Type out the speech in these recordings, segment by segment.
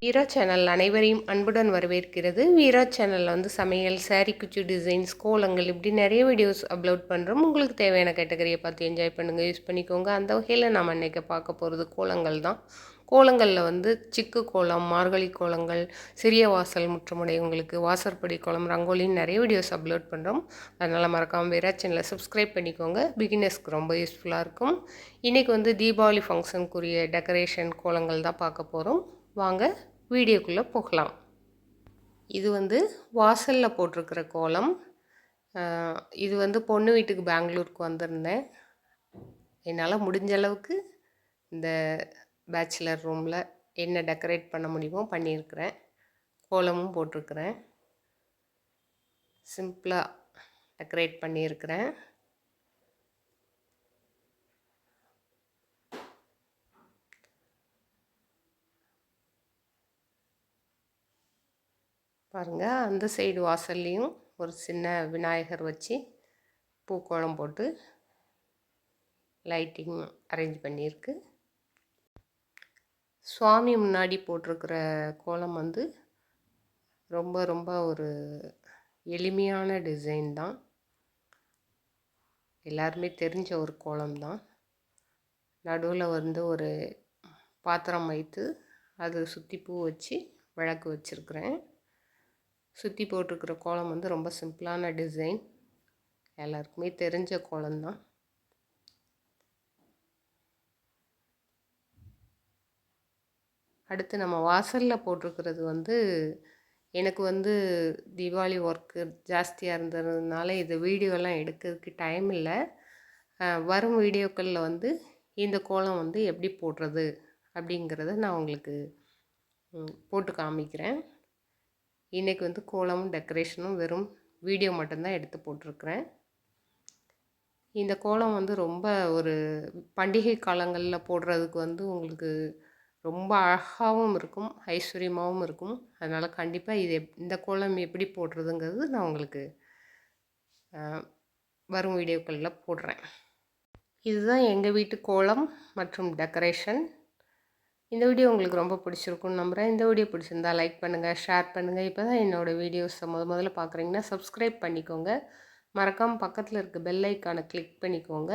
வீரா channel அனைவரையும் அன்புடன் வரவேற்கிறது. வீரா சேனலில் வந்து சமையல், சாரீ குச்சி டிசைன்ஸ், கோலங்கள் இப்படி நிறைய வீடியோஸ் அப்லோட் பண்ணுறோம். உங்களுக்கு தேவையான கேட்டகரியை பார்த்து என்ஜாய் பண்ணுங்கள், யூஸ் பண்ணிக்கோங்க. அந்த வகையில் நம்ம இன்றைக்கி பார்க்க போகிறது கோலங்கள் தான். கோலங்களில் வந்து சிக்கு கோலம், மார்கழி கோலங்கள், சிறிய வாசல் முற்றமுடையவங்களுக்கு வாசற்படி கோலம், ரங்கோலின்னு நிறைய வீடியோஸ் அப்லோட் பண்ணுறோம். அதனால் மறக்காமல் வீரா சேனலை சப்ஸ்கிரைப் பண்ணிக்கோங்க. பிகினர்ஸ்க்கு ரொம்ப யூஸ்ஃபுல்லாக இருக்கும். இன்றைக்கி வந்து தீபாவளி ஃபங்க்ஷனுக்குரிய டெக்கரேஷன் கோலங்கள் தான் பார்க்க போகிறோம். வாங்க வீடியோக்குள்ளே போகலாம். இது வந்து வாசலில் போட்டிருக்கிற கோலம். இது வந்து பொண்ணு வீட்டுக்கு பெங்களூருக்கு வந்திருந்தேன். என்னால் முடிஞ்ச அளவுக்கு இந்த பேச்சுலர் ரூமில் என்ன டெக்கரேட் பண்ண முடியுமோ பண்ணியிருக்கிறேன். கோலமும் போட்டிருக்கிறேன். சிம்பிளாக டெக்கரேட் பண்ணியிருக்கிறேன். பாருங்கள், அந்த சைடு வாசல்லையும் ஒரு சின்ன விநாயகர் வச்சு பூக்கோளம் போட்டு லைட்டிங் அரேஞ்ச் பண்ணியிருக்கு. சுவாமி முன்னாடி போட்டிருக்கிற கோலம் வந்து ரொம்ப ரொம்ப ஒரு எளிமையான டிசைன் தான். எல்லாருமே தெரிஞ்ச ஒரு கோலம் தான். நடுவில் வந்து ஒரு பாத்திரம் வைத்து அது சுற்றி பூ வச்சு விளக்கு வச்சுருக்கிறேன். சுற்றி போட்டிருக்கிற கோலம் வந்து ரொம்ப சிம்பிளான டிசைன், எல்லாருக்குமே தெரிஞ்ச கோலம்தான். அடுத்து நம்ம வாசலில் போட்டிருக்கிறது வந்து எனக்கு வந்து தீபாவளி ஒர்க்கு ஜாஸ்தியாக இருந்ததுனால இது வீடியோலாம் எடுக்கிறதுக்கு டைம் இல்லை. வரும் வீடியோக்களில் வந்து இந்த கோலம் வந்து எப்படி போடுறது அப்படிங்கிறத நான் உங்களுக்கு போட்டு காமிக்கிறேன். இன்றைக்கி வந்து கோலமும் டெக்கரேஷனும் வெறும் வீடியோ மட்டும்தான் எடுத்து போட்டிருக்கிறேன். இந்த கோலம் வந்து ரொம்ப ஒரு பண்டிகை காலங்களில் போடுறதுக்கு வந்து உங்களுக்கு ரொம்ப அழகாகவும் இருக்கும், ஐஸ்வர்யமாகவும் இருக்கும். அதனால் கண்டிப்பாக இந்த கோலம் எப்படி போடுறதுங்கிறது நான் உங்களுக்கு வரும் வீடியோக்களில் போடுறேன். இதுதான் எங்கள் வீட்டு கோலம் மற்றும் டெக்கரேஷன். இந்த வீடியோ உங்களுக்கு ரொம்ப பிடிச்சிருக்குன்னு நம்புகிறேன். இந்த வீடியோ பிடிச்சிருந்தால் லைக் பண்ணுங்கள், ஷேர் பண்ணுங்கள். இப்போ தான் என்னோடய வீடியோஸை முதல்ல பார்க்குறீங்கன்னா சப்ஸ்கிரைப் பண்ணிக்கோங்க. மறக்காமல் பக்கத்தில் இருக்க பெல் ஐக்கானை கிளிக் பண்ணிக்கோங்க.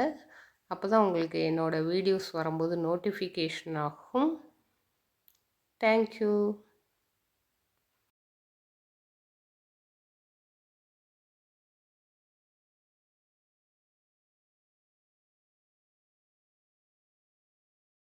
அப்போ தான் உங்களுக்கு என்னோடய வீடியோஸ் வரும்போது நோட்டிஃபிகேஷன் ஆகும். தேங்க்யூ.